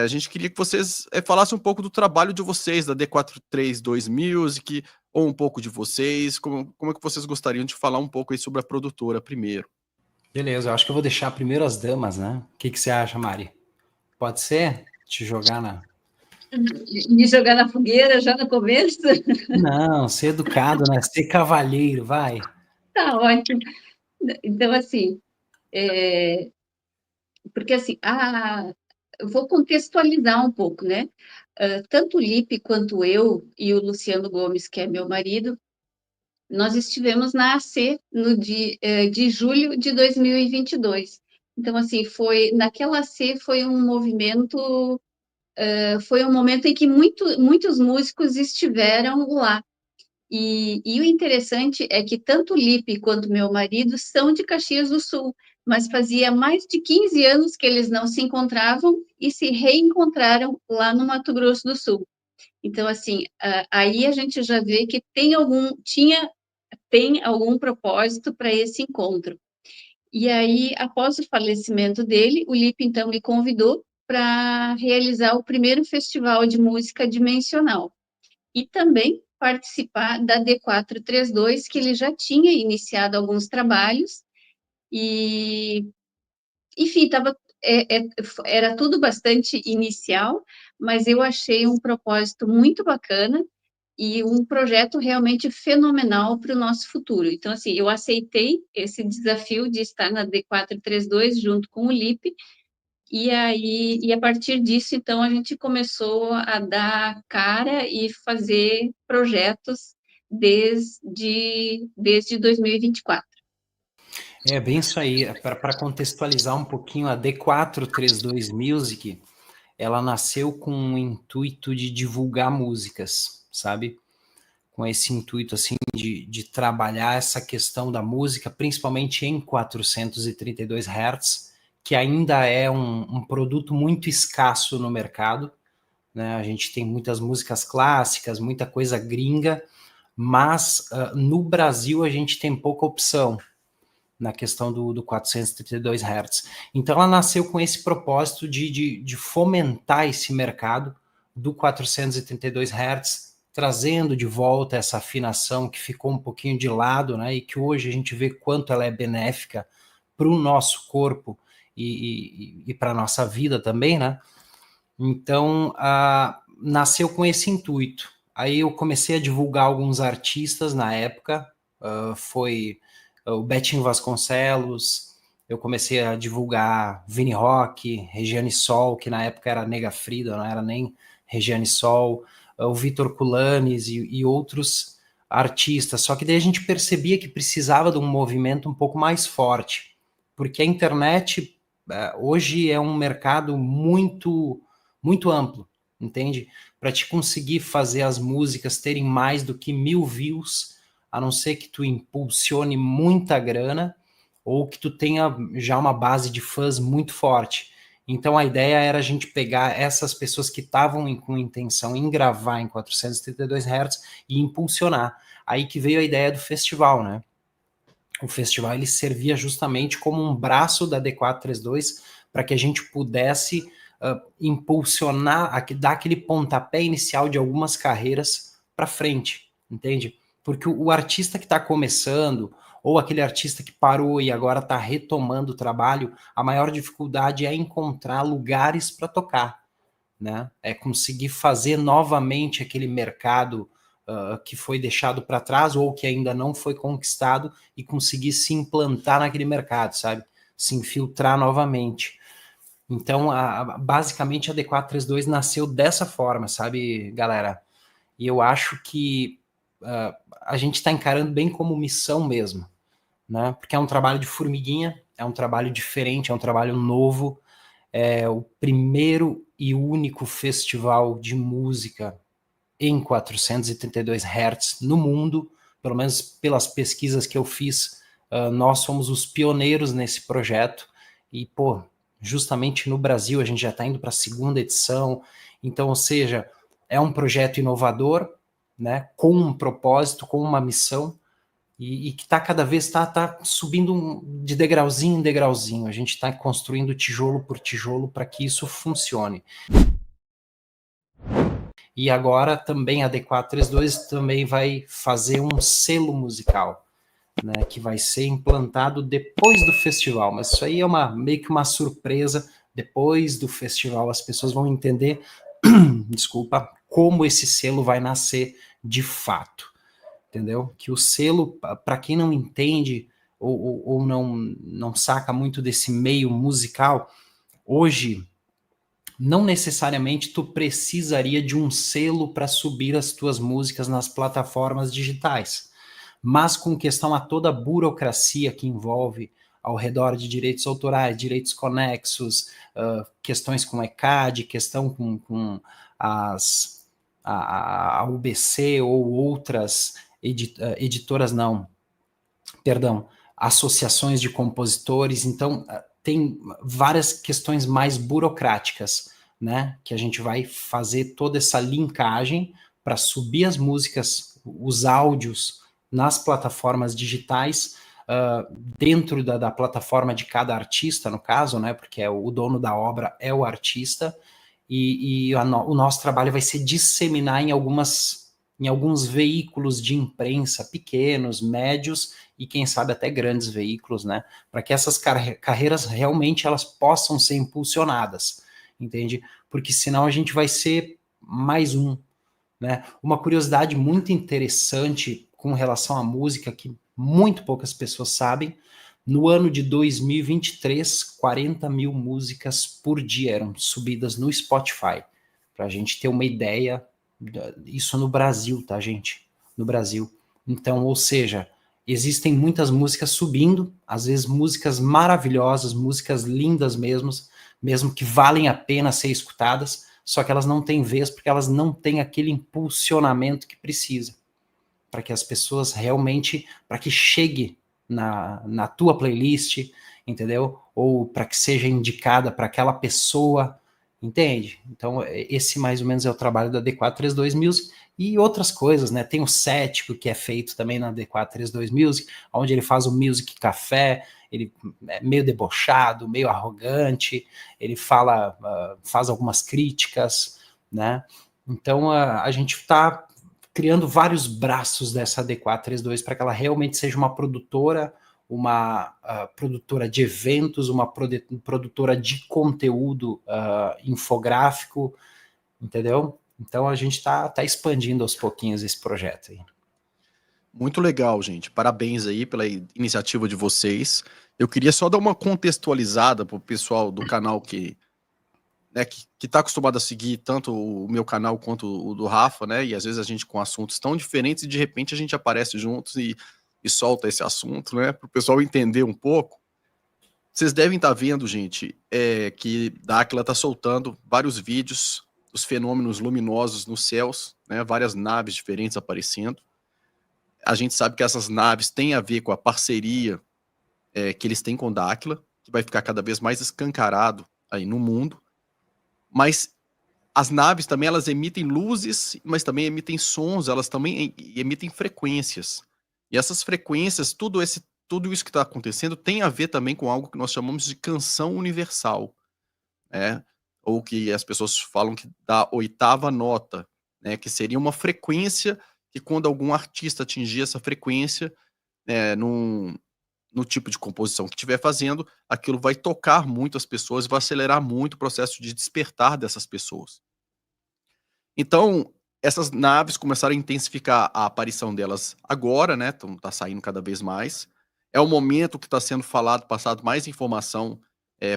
a gente queria que vocês falassem um pouco do trabalho de vocês, da D432 Music, ou um pouco de vocês, como é que vocês gostariam de falar um pouco aí sobre a produtora primeiro? Beleza, eu acho que eu vou deixar primeiro as damas, né? O que você acha, Mari? Pode ser? Te jogar na... Me jogar na fogueira já no começo? Não, ser educado, né? Ser cavalheiro, vai. Tá ótimo. Então, assim, porque assim, eu vou contextualizar um pouco, né? Tanto o Lipe quanto eu e o Luciano Gomes, que é meu marido, nós estivemos na AC de julho de 2022. Então, assim, naquela AC foi um movimento, foi um momento em que muitos músicos estiveram lá. E o interessante é que tanto o Lipe quanto meu marido são de Caxias do Sul, mas fazia mais de 15 anos que eles não se encontravam e se reencontraram lá no Mato Grosso do Sul. Então, assim, aí a gente já vê que tem algum propósito para esse encontro. E aí, após o falecimento dele, o Lipe, então, me convidou para realizar o primeiro festival de música dimensional e também participar da D432, que ele já tinha iniciado alguns trabalhos e, enfim, era tudo bastante inicial, mas eu achei um propósito muito bacana e um projeto realmente fenomenal para o nosso futuro. Então, assim, eu aceitei esse desafio de estar na D432 junto com o Lipe, e a partir disso, então, a gente começou a dar cara e fazer projetos desde 2024. É bem isso aí. Para contextualizar um pouquinho, a D432 Music, ela nasceu com o intuito de divulgar músicas, sabe? Com esse intuito, assim, de trabalhar essa questão da música, principalmente em 432 Hz, que ainda é um produto muito escasso no mercado, né? A gente tem muitas músicas clássicas, muita coisa gringa, mas no Brasil a gente tem pouca opção na questão do 432 Hz. Então ela nasceu com esse propósito de fomentar esse mercado do 432 Hz, trazendo de volta essa afinação que ficou um pouquinho de lado, né, e que hoje a gente vê quanto ela é benéfica para o nosso corpo e para a nossa vida também, né? Então, nasceu com esse intuito. Aí eu comecei a divulgar alguns artistas na época, foi o Betinho Vasconcelos, eu comecei a divulgar Vini Rock, Regiane Sol, que na época era Nega Frida, não era nem Regiane Sol, o Vitor Culanes e outros artistas. Só que daí a gente percebia que precisava de um movimento um pouco mais forte, porque a internet hoje é um mercado muito amplo, entende? Para te conseguir fazer as músicas terem mais do que 1000 views, a não ser que tu impulsione muita grana ou que tu tenha já uma base de fãs muito forte. Então a ideia era a gente pegar essas pessoas que estavam com intenção em gravar em 432 Hz e impulsionar. Aí que veio a ideia do festival, né? O festival ele servia justamente como um braço da D432 para que a gente pudesse impulsionar, dar aquele pontapé inicial de algumas carreiras para frente, entende? Porque o artista que está começando, ou aquele artista que parou e agora está retomando o trabalho, a maior dificuldade é encontrar lugares para tocar, né? É conseguir fazer novamente aquele mercado que foi deixado para trás ou que ainda não foi conquistado e conseguir se implantar naquele mercado, sabe? Se infiltrar novamente. Então, basicamente, a D432 nasceu dessa forma, sabe, galera? E eu acho que a gente está encarando bem como missão mesmo, né? Porque é um trabalho de formiguinha, é um trabalho diferente, é um trabalho novo, é o primeiro e único festival de música em 432 Hz no mundo, pelo menos pelas pesquisas que eu fiz, nós somos os pioneiros nesse projeto e, pô, justamente no Brasil a gente já está indo para a segunda edição, então, ou seja, é um projeto inovador, né, com um propósito, com uma missão, e que está cada vez tá subindo de degrauzinho em degrauzinho. A gente está construindo tijolo por tijolo para que isso funcione. E agora também a D432 também vai fazer um selo musical, né, que vai ser implantado depois do festival, mas isso aí é meio que uma surpresa. Depois do festival as pessoas vão entender, desculpa, como esse selo vai nascer de fato, entendeu? Que o selo, para quem não entende ou não saca muito desse meio musical, hoje não necessariamente tu precisaria de um selo para subir as tuas músicas nas plataformas digitais, mas com questão a toda a burocracia que envolve ao redor de direitos autorais, direitos conexos, questões com ECAD, questão com a UBC ou outras editoras, não, perdão, associações de compositores. Então, tem várias questões mais burocráticas, né, que a gente vai fazer toda essa linkagem para subir as músicas, os áudios nas plataformas digitais, dentro da plataforma de cada artista, no caso, né, porque o dono da obra é o artista, e o nosso trabalho vai ser disseminar em alguns veículos de imprensa pequenos, médios e quem sabe até grandes veículos, né, para que essas carreiras realmente elas possam ser impulsionadas, entende? Porque senão a gente vai ser mais um, né? Uma curiosidade muito interessante com relação à música que muito poucas pessoas sabem: no ano de 2023, 40 mil músicas por dia eram subidas no Spotify. Para a gente ter uma ideia, isso no Brasil, tá, gente? No Brasil. Então, ou seja, existem muitas músicas subindo, às vezes músicas maravilhosas, músicas lindas mesmo que valem a pena ser escutadas, só que elas não têm vez porque elas não têm aquele impulsionamento que precisa, para que as pessoas realmente, para que chegue na tua playlist, entendeu? Ou para que seja indicada para aquela pessoa, entende? Então, esse mais ou menos é o trabalho da D432 Music e outras coisas, né? Tem o Cético, que é feito também na D432 Music, onde ele faz o Music Café, ele é meio debochado, meio arrogante, ele faz algumas críticas, né? Então, a gente está criando vários braços dessa D432 para que ela realmente seja uma produtora de eventos, uma produtora de conteúdo infográfico, entendeu? Então a gente está expandindo aos pouquinhos esse projeto aí. Muito legal, gente. Parabéns aí pela iniciativa de vocês. Eu queria só dar uma contextualizada para o pessoal do canal que está acostumado a seguir tanto o meu canal quanto o do Rafa, né? E às vezes a gente com assuntos tão diferentes e de repente a gente aparece juntos e solta esse assunto, né? Para o pessoal entender um pouco. Vocês devem estar vendo, gente, que Dáquila está soltando vários vídeos dos fenômenos luminosos nos céus, né? Várias naves diferentes aparecendo. A gente sabe que essas naves têm a ver com a parceria que eles têm com Dáquila, que vai ficar cada vez mais escancarado aí no mundo. Mas as naves também, elas emitem luzes, mas também emitem sons, elas também emitem frequências. E essas frequências, tudo isso que está acontecendo tem a ver também com algo que nós chamamos de canção universal, né? Ou que as pessoas falam que da oitava nota, né? Que seria uma frequência que quando algum artista atingir essa frequência, no tipo de composição que estiver fazendo, aquilo vai tocar muito as pessoas, vai acelerar muito o processo de despertar dessas pessoas. Então, essas naves começaram a intensificar a aparição delas agora, né? Então, tá saindo cada vez mais. É o momento que está sendo passado mais informação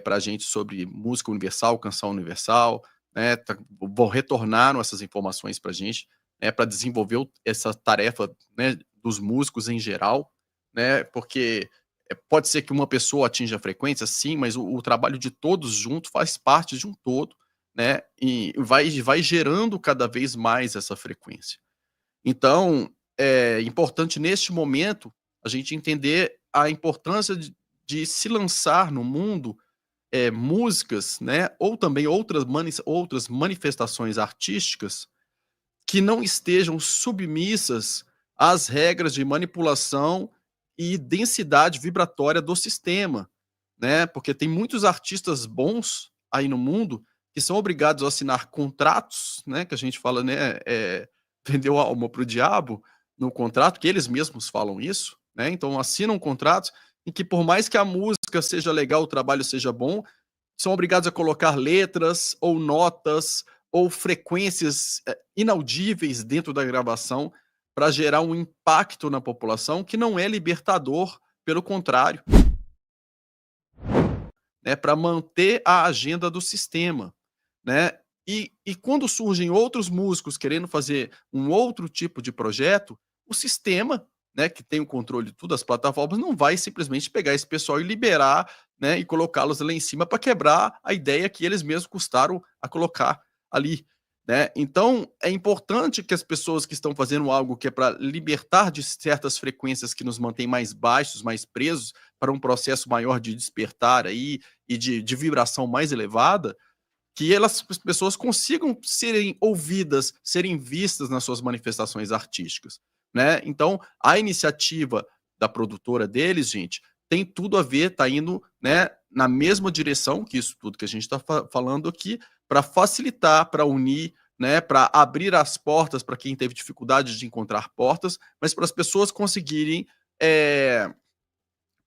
para a gente sobre música universal, canção universal, né? Retornaram essas informações para a gente, né? Para desenvolver essa tarefa, né? Dos músicos em geral, né? Porque pode ser que uma pessoa atinja a frequência, sim, mas o trabalho de todos juntos faz parte de um todo, né? E vai gerando cada vez mais essa frequência. Então, é importante neste momento a gente entender a importância de se lançar no mundo músicas, né? Ou também outras manifestações artísticas que não estejam submissas as regras de manipulação e densidade vibratória do sistema, né? Porque tem muitos artistas bons aí no mundo que são obrigados a assinar contratos, né? Que a gente fala, né? Vendeu a alma para o diabo no contrato, que eles mesmos falam isso, né? Então assinam contratos em que, por mais que a música seja legal, o trabalho seja bom, são obrigados a colocar letras ou notas ou frequências inaudíveis dentro da gravação para gerar um impacto na população que não é libertador, pelo contrário, né, para manter a agenda do sistema, né? E quando surgem outros músicos querendo fazer um outro tipo de projeto, o sistema, né, que tem o controle de tudo, as plataformas, não vai simplesmente pegar esse pessoal e liberar, né, e colocá-los lá em cima para quebrar a ideia que eles mesmos custaram a colocar ali, né? Então, é importante que as pessoas que estão fazendo algo que é para libertar de certas frequências que nos mantém mais baixos, mais presos, para um processo maior de despertar aí e de vibração mais elevada, que as pessoas consigam serem ouvidas, serem vistas nas suas manifestações artísticas, né? Então, a iniciativa da produtora deles, gente, tem tudo a ver, tá indo, né, na mesma direção que isso tudo que a gente está falando aqui, para facilitar, para unir, né, para abrir as portas para quem teve dificuldade de encontrar portas, mas para as pessoas conseguirem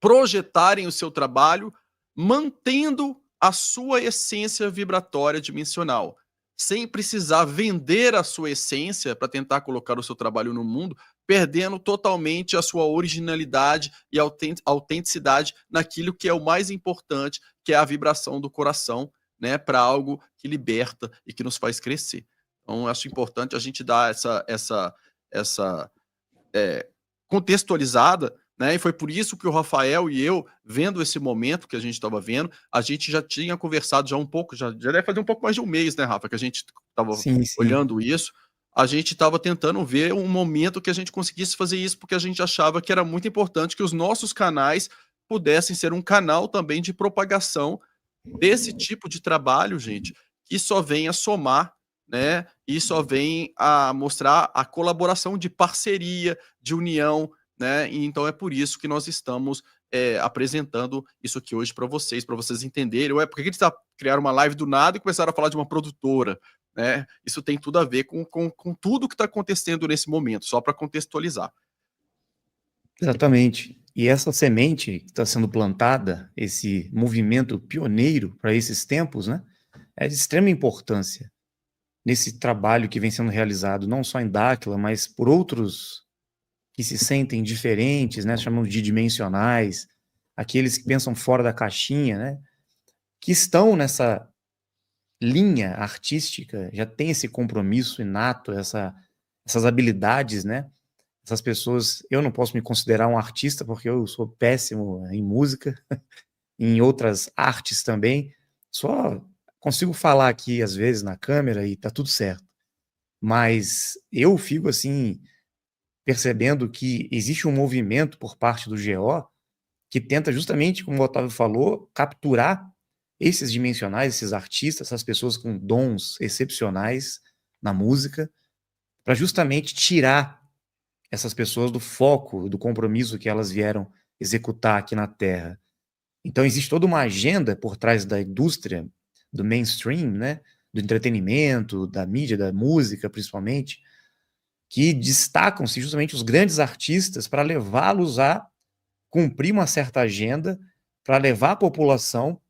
projetarem o seu trabalho, mantendo a sua essência vibratória dimensional, sem precisar vender a sua essência para tentar colocar o seu trabalho no mundo, perdendo totalmente a sua originalidade e autenticidade naquilo que é o mais importante, que é a vibração do coração, né, para algo que liberta e que nos faz crescer. Então, acho importante a gente dar essa contextualizada, né? E foi por isso que o Rafael e eu, vendo esse momento que a gente estava vendo, a gente já tinha conversado já um pouco, já deve fazer um pouco mais de um mês, né, Rafa, que a gente estava olhando isso. A gente estava tentando ver um momento que a gente conseguisse fazer isso, porque a gente achava que era muito importante que os nossos canais pudessem ser um canal também de propagação desse tipo de trabalho, gente, que só vem a somar, né? E só vem a mostrar a colaboração de parceria, de união, né? E então é por isso que nós estamos apresentando isso aqui hoje para vocês entenderem. Ué, por que eles criaram uma live do nada e começaram a falar de uma produtora? Né? Isso tem tudo a ver com tudo que está acontecendo nesse momento, só para contextualizar. Exatamente. E essa semente que está sendo plantada, esse movimento pioneiro para esses tempos, né, é de extrema importância nesse trabalho que vem sendo realizado, não só em Dáquila, mas por outros que se sentem diferentes, né, chamamos de dimensionais, aqueles que pensam fora da caixinha, né, que estão nessa linha artística, já tem esse compromisso inato, essas habilidades, né? Essas pessoas, eu não posso me considerar um artista porque eu sou péssimo em música, em outras artes também, só consigo falar aqui às vezes na câmera e tá tudo certo. Mas eu fico assim, percebendo que existe um movimento por parte do GO que tenta justamente, como o Otávio falou, capturar esses dimensionais, esses artistas, essas pessoas com dons excepcionais na música, para justamente tirar essas pessoas do foco, do compromisso que elas vieram executar aqui na Terra. Então existe toda uma agenda por trás da indústria, do mainstream, né, do entretenimento, da mídia, da música principalmente, que destacam-se justamente os grandes artistas para levá-los a cumprir uma certa agenda, para levar a população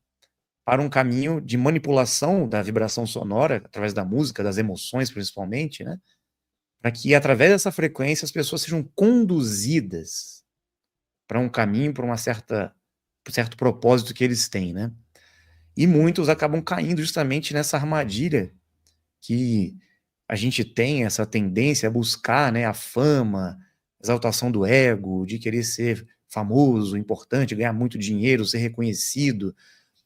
para um caminho de manipulação da vibração sonora, através da música, das emoções principalmente, né? Para que, através dessa frequência, as pessoas sejam conduzidas para um caminho, para um certo propósito que eles têm, né? E muitos acabam caindo justamente nessa armadilha que a gente tem, essa tendência a buscar, né, a fama, exaltação do ego, de querer ser famoso, importante, ganhar muito dinheiro, ser reconhecido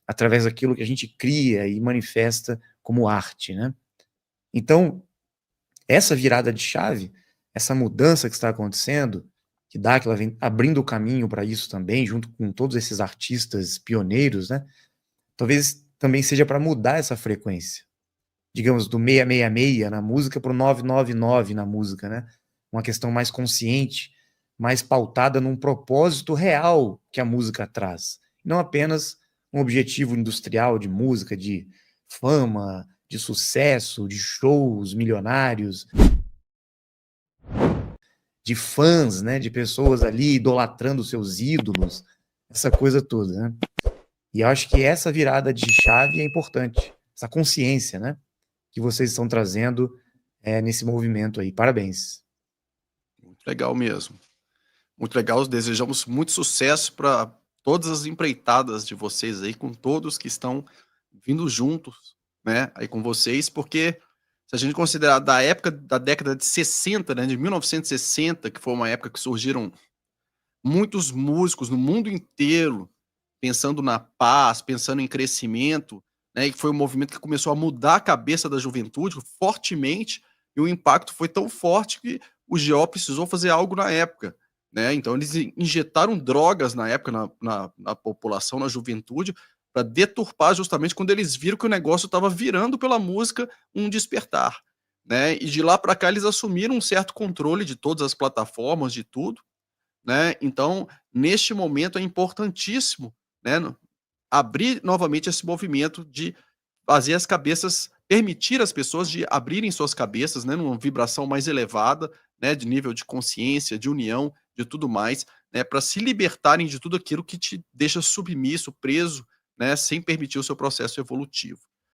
através daquilo que a gente cria e manifesta como arte, né? Então, essa virada de chave, essa mudança que está acontecendo, que Dáquila vem abrindo o caminho para isso também, junto com todos esses artistas pioneiros, né? Talvez também seja para mudar essa frequência. Digamos, do 666 na música para o 999 na música, né? uma questão mais consciente, mais pautada num propósito real que a música traz. Não apenas um objetivo industrial de música, de fama, de sucesso, de shows milionários, de fãs, né, de pessoas ali idolatrando seus ídolos, essa coisa toda, né? E eu acho que essa virada de chave é importante, essa consciência, né, que vocês estão trazendo nesse movimento aí. Parabéns. Muito legal mesmo. Muito legal. Desejamos muito sucesso para todas as empreitadas de vocês aí, com todos que estão vindo juntos, né, aí com vocês, porque se a gente considerar da época da década de 60, né, de 1960, que foi uma época que surgiram muitos músicos no mundo inteiro pensando na paz, pensando em crescimento, né, e foi um movimento que começou a mudar a cabeça da juventude fortemente, e o impacto foi tão forte que o GO precisou fazer algo na época, né? Então eles injetaram drogas na época na população, na juventude, para deturpar justamente quando eles viram que o negócio estava virando pela música um despertar, né? E de lá para cá eles assumiram um certo controle de todas as plataformas, de tudo, né? Então, neste momento é importantíssimo, né, abrir novamente esse movimento de fazer as cabeças, permitir as pessoas de abrirem suas cabeças, né, numa vibração mais elevada, né, de nível de consciência, de união, de tudo mais, né, para se libertarem de tudo aquilo que te deixa submisso, preso, né, sem permitir o seu processo evolutivo.